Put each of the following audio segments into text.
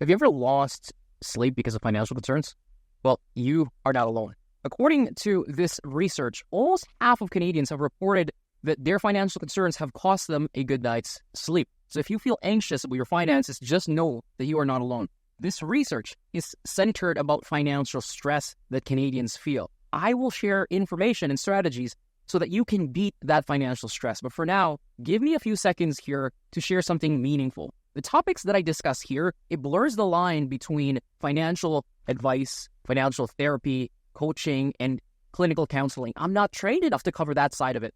Have you ever lost sleep because of financial concerns? Well, you are not alone. According to this research, almost half of Canadians have reported that their financial concerns have cost them a good night's sleep. So if you feel anxious about your finances, just know that you are not alone. This research is centered about financial stress that Canadians feel. I will share information and strategies so that you can beat that financial stress. But for now, give me a few seconds here to share something meaningful. The topics that I discuss here, it blurs the line between financial advice, financial therapy, coaching, and clinical counseling. I'm not trained enough to cover that side of it.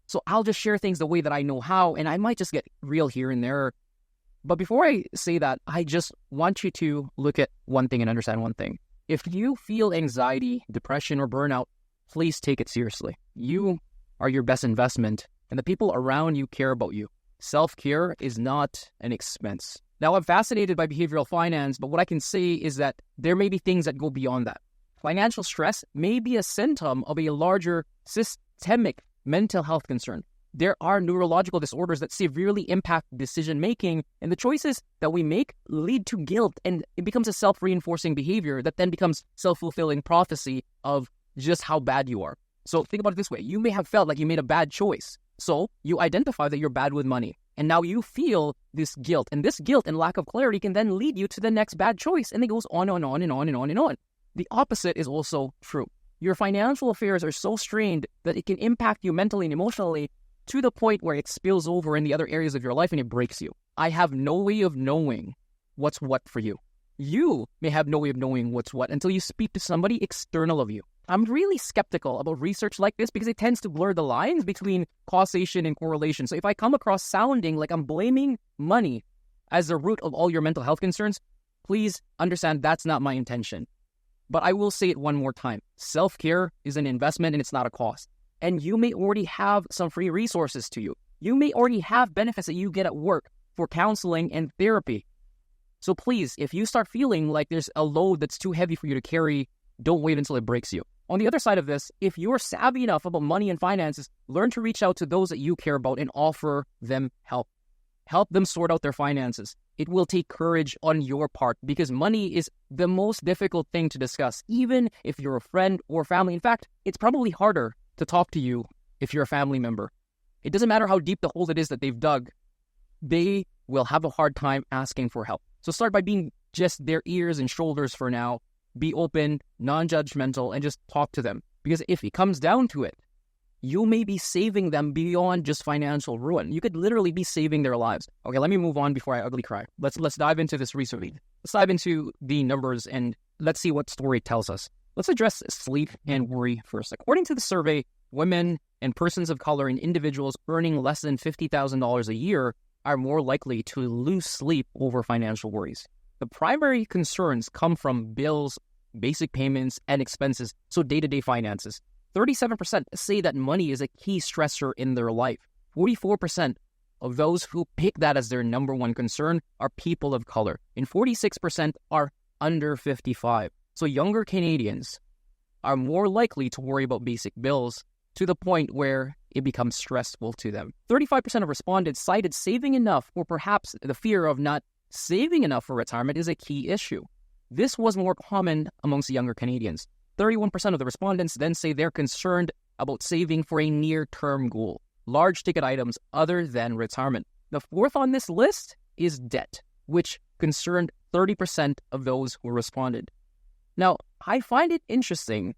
So I'll just share things the way that I know how, and I might just get real here and there. But before I say that, I just want you to look at one thing and understand one thing. If you feel anxiety, depression, or burnout, please take it seriously. You are your best investment, and the people around you care about you. Self-care is not an expense. Now, I'm fascinated by behavioral finance, but what I can say is that there may be things that go beyond that. Financial stress may be a symptom of a larger systemic mental health concern. There are neurological disorders that severely impact decision-making, and the choices that we make lead to guilt, and it becomes a self-reinforcing behavior that then becomes self-fulfilling prophecy of just how bad you are. So think about it this way. You may have felt like you made a bad choice. So you identify that you're bad with money, and now you feel this guilt, and this guilt and lack of clarity can then lead you to the next bad choice, and it goes on and on and on and on and on. The opposite is also true. Your financial affairs are so strained that it can impact you mentally and emotionally to the point where it spills over in the other areas of your life and it breaks you. I have no way of knowing what's what for you. You may have no way of knowing what's what until you speak to somebody external of you. I'm really skeptical about research like this because it tends to blur the lines between causation and correlation. So if I come across sounding like I'm blaming money as the root of all your mental health concerns, please understand that's not my intention. But I will say it one more time. Self-care is an investment and it's not a cost. And you may already have some free resources to you. You may already have benefits that you get at work for counseling and therapy. So please, if you start feeling like there's a load that's too heavy for you to carry, don't wait until it breaks you. On the other side of this, if you're savvy enough about money and finances, learn to reach out to those that you care about and offer them help. Help them sort out their finances. It will take courage on your part because money is the most difficult thing to discuss, even if you're a friend or family. In fact, it's probably harder to talk to you if you're a family member. It doesn't matter how deep the hole it is that they've dug. They will have a hard time asking for help. So start by being just their ears and shoulders for now. Be open, non-judgmental, and just talk to them. Because if it comes down to it, you may be saving them beyond just financial ruin. You could literally be saving their lives. Okay, let me move on before I ugly cry. Let's dive into this research. Let's dive into the numbers and let's see what story tells us. Let's address sleep and worry first. According to the survey, women and persons of color and individuals earning less than $50,000 a year are more likely to lose sleep over financial worries. The primary concerns come from bills, basic payments, and expenses, so day-to-day finances. 37% say that money is a key stressor in their life. 44% of those who pick that as their number one concern are people of color, and 46% are under 55. So younger Canadians are more likely to worry about basic bills to the point where it becomes stressful to them. 35% of respondents cited saving enough or perhaps the fear of not saving enough for retirement is a key issue. This was more common amongst younger Canadians. 31% of the respondents then say they're concerned about saving for a near-term goal, large ticket items other than retirement. The fourth on this list is debt, which concerned 30% of those who responded. Now, I find it interesting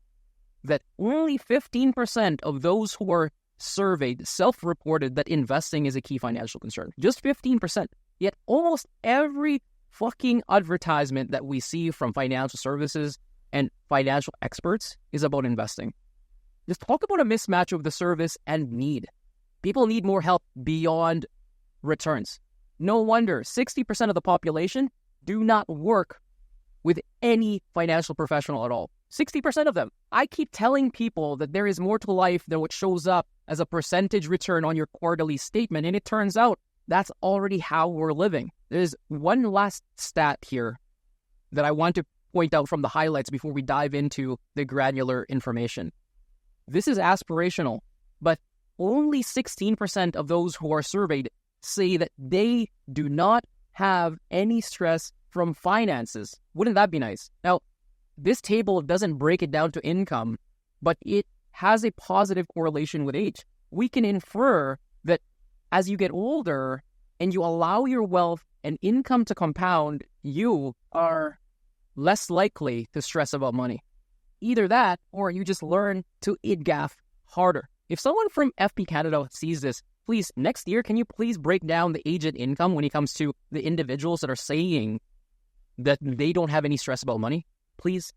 that only 15% of those who are surveyed self-reported that investing is a key financial concern. Just 15%. Yet almost every fucking advertisement that we see from financial services and financial experts is about investing. Just talk about a mismatch of the service and need. People need more help beyond returns. No wonder 60% of the population do not work with any financial professional at all. 60% of them. I keep telling people that there is more to life than what shows up as a percentage return on your quarterly statement, and it turns out that's already how we're living. There's one last stat here that I want to point out from the highlights before we dive into the granular information. This is aspirational, but only 16% of those who are surveyed say that they do not have any stress from finances. Wouldn't that be nice? Now, this table doesn't break it down to income, but it has a positive correlation with age. We can infer that as you get older and you allow your wealth and income to compound, you are less likely to stress about money. Either that, or you just learn to IDGAF harder. If someone from FP Canada sees this, please, next year, can you please break down the age and income when it comes to the individuals that are saying that they don't have any stress about money? Please.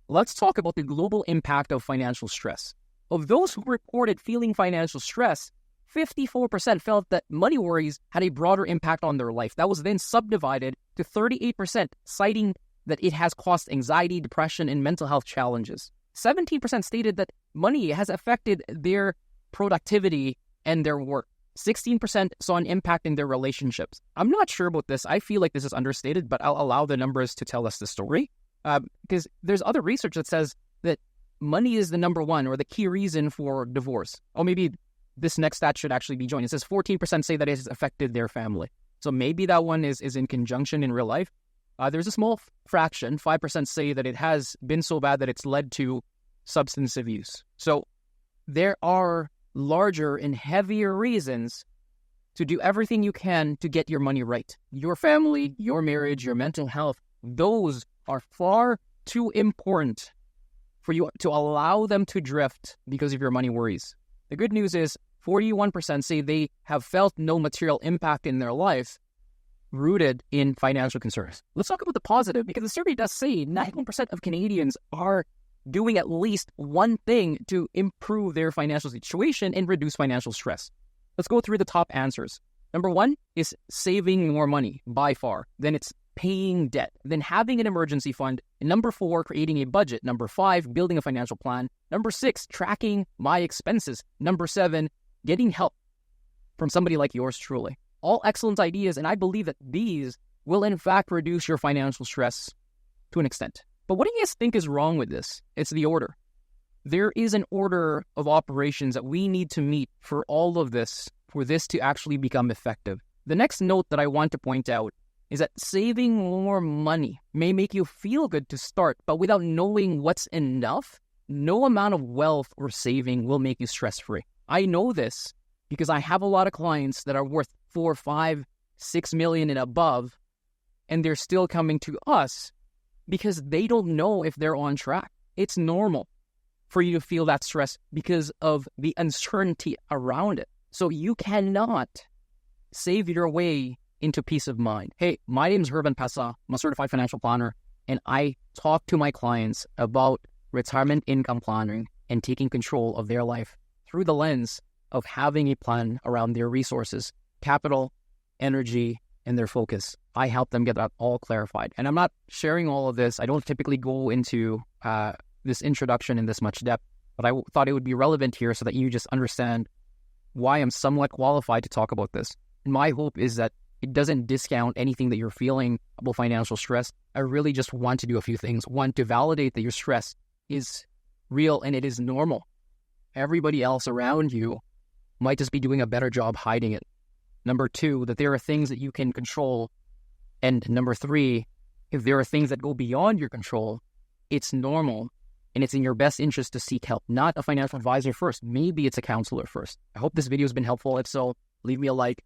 Let's talk about the global impact of financial stress. Of those who reported feeling financial stress, 54% felt that money worries had a broader impact on their life. That was then subdivided to 38%, citing that it has caused anxiety, depression, and mental health challenges. 17% stated that money has affected their productivity and their work. 16% saw an impact in their relationships. I'm not sure about this. I feel like this is understated, but I'll allow the numbers to tell us the story. Because there's other research that says that money is the number one or the key reason for divorce. Oh, maybe this next stat should actually be joined. It says 14% say that it has affected their family. So maybe that one is in conjunction in real life. There's a small fraction, 5% say that it has been so bad that it's led to substance abuse. So there are larger and heavier reasons to do everything you can to get your money right. Your family, your marriage, your mental health, those are far too important for you to allow them to drift because of your money worries. The good news is 41% say they have felt no material impact in their life rooted in financial concerns. Let's talk about the positive, because the survey does say 91% of Canadians are doing at least one thing to improve their financial situation and reduce financial stress. Let's go through the top answers. Number one is saving more money by far. Then it's paying debt. Then having an emergency fund. And number four, creating a budget. Number five, building a financial plan. Number six, tracking my expenses. Number seven, getting help from somebody like yours truly. All excellent ideas, and I believe that these will in fact reduce your financial stress to an extent. But what do you guys think is wrong with this? It's the order. There is an order of operations that we need to meet for all of this, for this to actually become effective. The next note that I want to point out is that saving more money may make you feel good to start, but without knowing what's enough, no amount of wealth or saving will make you stress-free. I know this because I have a lot of clients that are worth 4, 5, 6 million and above, and they're still coming to us because they don't know if they're on track. It's normal for you to feel that stress because of the uncertainty around it. So you cannot save your way into peace of mind. Hey, my name is Hervin. I'm a certified financial planner, and I talk to my clients about retirement income planning and taking control of their life through the lens of having a plan around their resources, capital, energy, and their focus. I help them get that all clarified. And I'm not sharing all of this. I don't typically go into this introduction in this much depth, but I thought it would be relevant here so that you just understand why I'm somewhat qualified to talk about this. And my hope is that it doesn't discount anything that you're feeling about financial stress. I really just want to do a few things. One, to validate that your stress is real and it is normal. Everybody else around you might just be doing a better job hiding it. Number two, that there are things that you can control. And number three, if there are things that go beyond your control, it's normal and it's in your best interest to seek help, not a financial advisor first. Maybe it's a counselor first. I hope this video has been helpful. If so, leave me a like,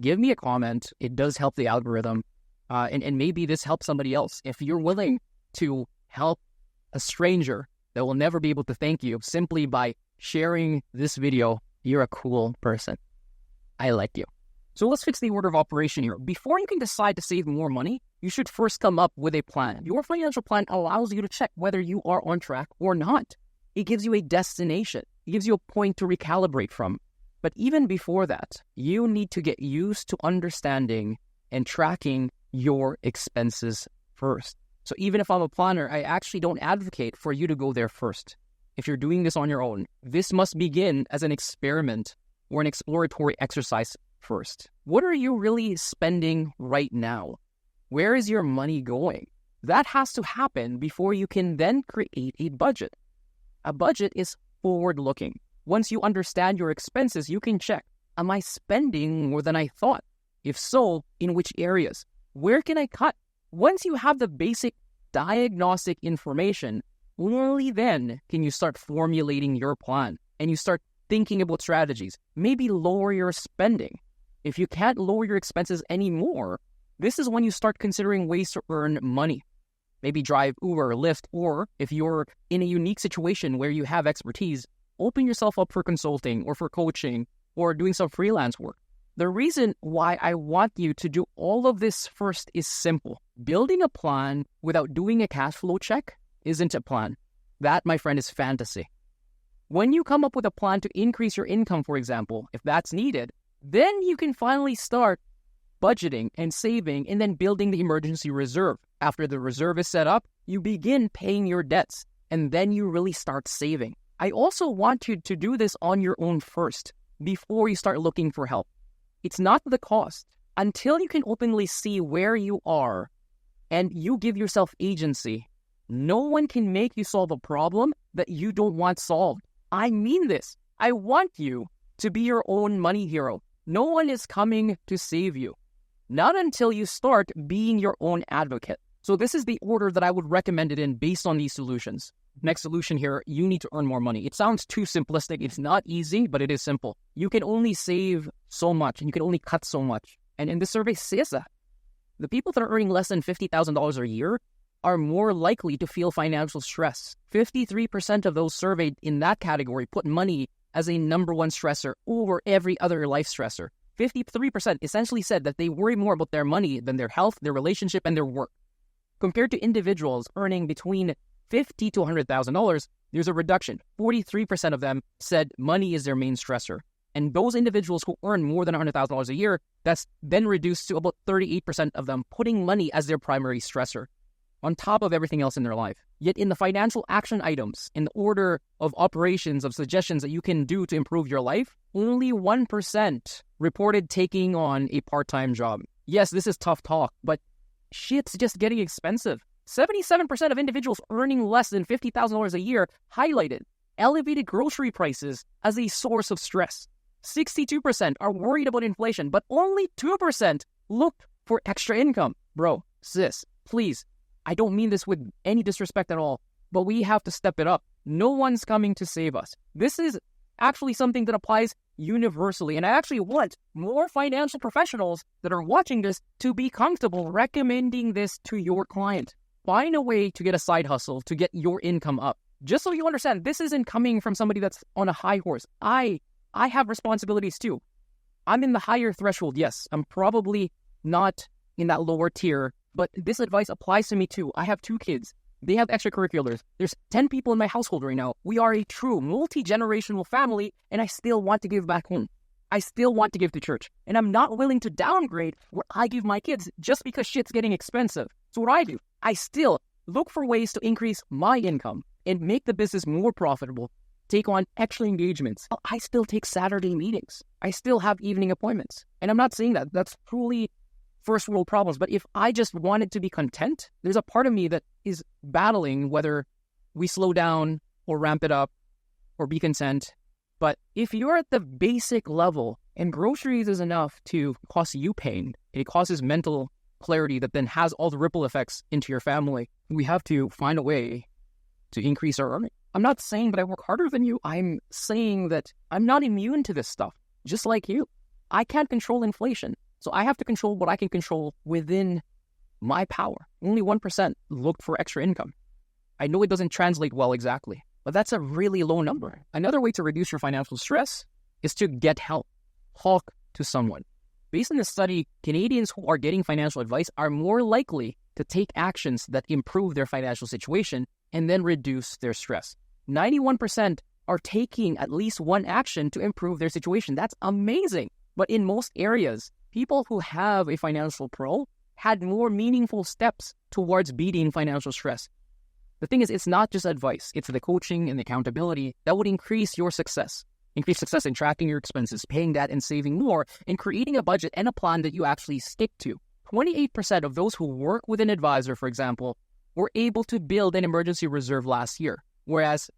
give me a comment. It does help the algorithm. And maybe this helps somebody else. If you're willing to help a stranger that will never be able to thank you simply by sharing this video, you're a cool person. I like you. So let's fix the order of operation here. Before you can decide to save more money, you should first come up with a plan. Your financial plan allows you to check whether you are on track or not. It gives you a destination. It gives you a point to recalibrate from. But even before that, you need to get used to understanding and tracking your expenses first. So even if I'm a planner, I actually don't advocate for you to go there first. If you're doing this on your own, this must begin as an experiment or an exploratory exercise first. What are you really spending right now? Where is your money going? That has to happen before you can then create a budget. A budget is forward-looking. Once you understand your expenses, you can check, am I spending more than I thought? If so, in which areas? Where can I cut? Once you have the basic diagnostic information, only then can you start formulating your plan and you start thinking about strategies. Maybe lower your spending. If you can't lower your expenses anymore, this is when you start considering ways to earn money. Maybe drive Uber or Lyft, or if you're in a unique situation where you have expertise, open yourself up for consulting or for coaching or doing some freelance work. The reason why I want you to do all of this first is simple. Building a plan without doing a cash flow check isn't a plan. That, my friend, is fantasy. When you come up with a plan to increase your income, for example, if that's needed, then you can finally start budgeting and saving and then building the emergency reserve. After the reserve is set up, you begin paying your debts and then you really start saving. I also want you to do this on your own first before you start looking for help. It's not the cost. Until you can openly see where you are and you give yourself agency, no one can make you solve a problem that you don't want solved. I mean this. I want you to be your own money hero. No one is coming to save you. Not until you start being your own advocate. So this is the order that I would recommend it in based on these solutions. Next solution here, you need to earn more money. It sounds too simplistic. It's not easy, but it is simple. You can only save so much and you can only cut so much. And this survey says that. The people that are earning less than $50,000 a year are more likely to feel financial stress. 53% of those surveyed in that category put money as a number one stressor over every other life stressor. 53% essentially said that they worry more about their money than their health, their relationship, and their work. Compared to individuals earning between $50,000 to $100,000, there's a reduction. 43% of them said money is their main stressor. And those individuals who earn more than $100,000 a year, that's then reduced to about 38% of them putting money as their primary stressor, on top of everything else in their life. Yet in the financial action items, in the order of operations, of suggestions that you can do to improve your life, only 1% reported taking on a part-time job. Yes, this is tough talk, but shit's just getting expensive. 77% of individuals earning less than $50,000 a year highlighted elevated grocery prices as a source of stress. 62% are worried about inflation, but only 2% looked for extra income. Bro, sis, please, I don't mean this with any disrespect at all, but we have to step it up. No one's coming to save us. This is actually something that applies universally, and I actually want more financial professionals that are watching this to be comfortable recommending this to your client. Find a way to get a side hustle to get your income up. Just so you understand, this isn't coming from somebody that's on a high horse. I have responsibilities too. I'm in the higher threshold, yes. I'm probably not in that lower tier, but this advice applies to me too. I have 2 kids. They have extracurriculars. There's 10 people in my household right now. We are a true multi-generational family, and I still want to give back home. I still want to give to church, and I'm not willing to downgrade what I give my kids just because shit's getting expensive. So what I do, I still look for ways to increase my income and make the business more profitable, take on extra engagements. I still take Saturday meetings. I still have evening appointments. And I'm not saying that. That's truly first world problems. But if I just wanted to be content, there's a part of me that is battling whether we slow down or ramp it up or be content. But if you're at the basic level and groceries is enough to cause you pain, it causes mental clarity that then has all the ripple effects into your family, we have to find a way to increase our earning. I'm not saying that I work harder than you. I'm saying that I'm not immune to this stuff, just like you. I can't control inflation, so I have to control what I can control within my power. Only 1% looked for extra income. I know it doesn't translate well exactly, but that's a really low number. Another way to reduce your financial stress is to get help. Talk to someone. Based on this study, Canadians who are getting financial advice are more likely to take actions that improve their financial situation and then reduce their stress. 91% are taking at least one action to improve their situation. That's amazing. But in most areas, people who have a financial pro had more meaningful steps towards beating financial stress. The thing is, it's not just advice. It's the coaching and the accountability that would increase your success. Increase success in tracking your expenses, paying that and saving more, and creating a budget and a plan that you actually stick to. 28% of those who work with an advisor, for example, were able to build an emergency reserve last year, whereas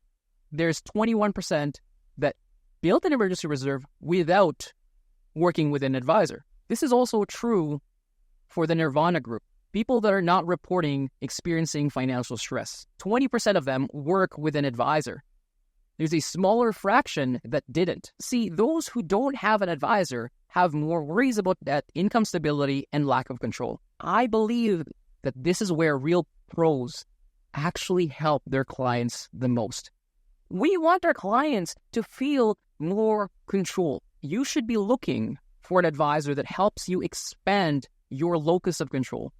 there's 21% that built an emergency reserve without working with an advisor. This is also true for the Nirvana group. People that are not reporting experiencing financial stress, 20% of them work with an advisor. There's a smaller fraction that didn't. See, those who don't have an advisor have more worries about debt, income stability, and lack of control. I believe that this is where real pros actually help their clients the most. We want our clients to feel more control. You should be looking for an advisor that helps you expand your locus of control.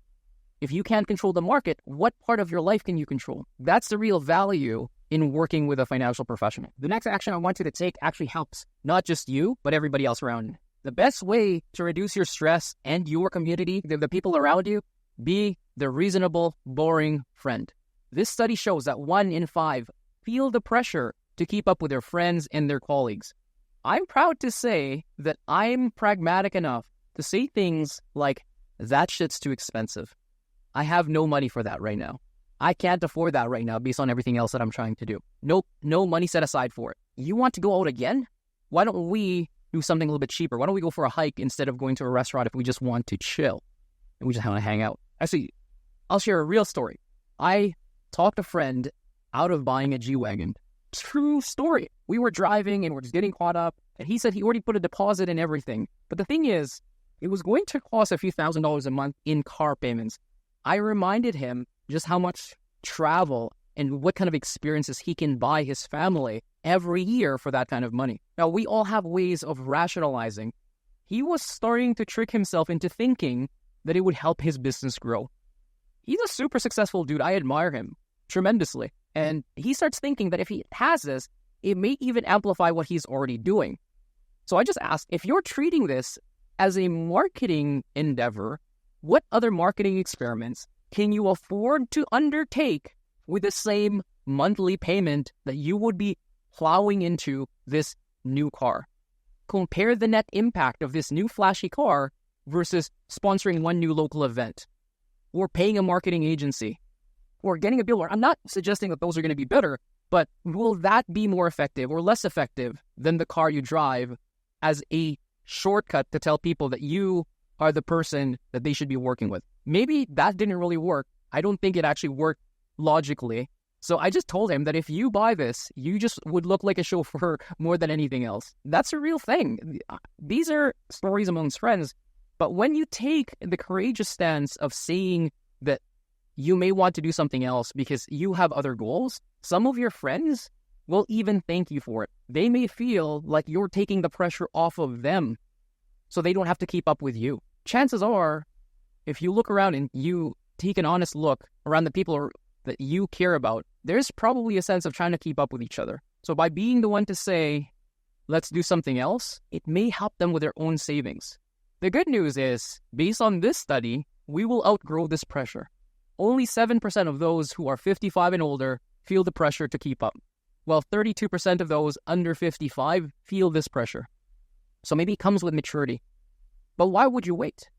If you can't control the market, what part of your life can you control? That's the real value in working with a financial professional. The next action I want you to take actually helps not just you, but everybody else around you. The best way to reduce your stress and your community, the people around you, be the reasonable, boring friend. This study shows that 1 in 5 feel the pressure to keep up with their friends and their colleagues. I'm proud to say that I'm pragmatic enough to say things like, that shit's too expensive. I have no money for that right now. I can't afford that right now based on everything else that I'm trying to do. No money set aside for it. You want to go out again? Why don't we do something a little bit cheaper? Why don't we go for a hike instead of going to a restaurant if we just want to chill and we just want to hang out? Actually, I'll share a real story. I talked a friend out of buying a G-Wagon. True story. We were driving and we're just getting caught up, and he said he already put a deposit in everything. But the thing is, it was going to cost a few $1,000s a month in car payments. I reminded him just how much travel and what kind of experiences he can buy his family every year for that kind of money. Now, we all have ways of rationalizing. He was starting to trick himself into thinking that it would help his business grow. He's a super successful dude. I admire him tremendously. And he starts thinking that if he has this, it may even amplify what he's already doing. So I just asked, if you're treating this as a marketing endeavor, what other marketing experiments can you afford to undertake with the same monthly payment that you would be plowing into this new car? Compare the net impact of this new flashy car versus sponsoring one new local event or paying a marketing agency or getting a billboard. I'm not suggesting that those are going to be better, but will that be more effective or less effective than the car you drive as a shortcut to tell people that you are the person that they should be working with? Maybe that didn't really work. I don't think it actually worked logically. So I just told him that if you buy this, you just would look like a chauffeur more than anything else. That's a real thing. These are stories amongst friends. But when you take the courageous stance of saying that you may want to do something else because you have other goals, some of your friends will even thank you for it. They may feel like you're taking the pressure off of them so they don't have to keep up with you. Chances are, if you look around and you take an honest look around the people that you care about, there's probably a sense of trying to keep up with each other. So by being the one to say, let's do something else, it may help them with their own savings. The good news is, based on this study, we will outgrow this pressure. Only 7% of those who are 55 and older feel the pressure to keep up, while 32% of those under 55 feel this pressure. So maybe it comes with maturity. But why would you wait?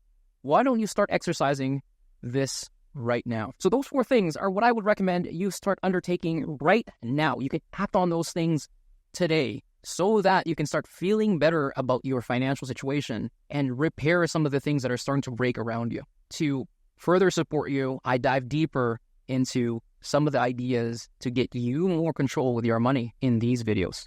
Why don't you start exercising this right now? So those 4 things are what I would recommend you start undertaking right now. You can act on those things today so that you can start feeling better about your financial situation and repair some of the things that are starting to break around you. To further support you, I dive deeper into some of the ideas to get you more control with your money in these videos.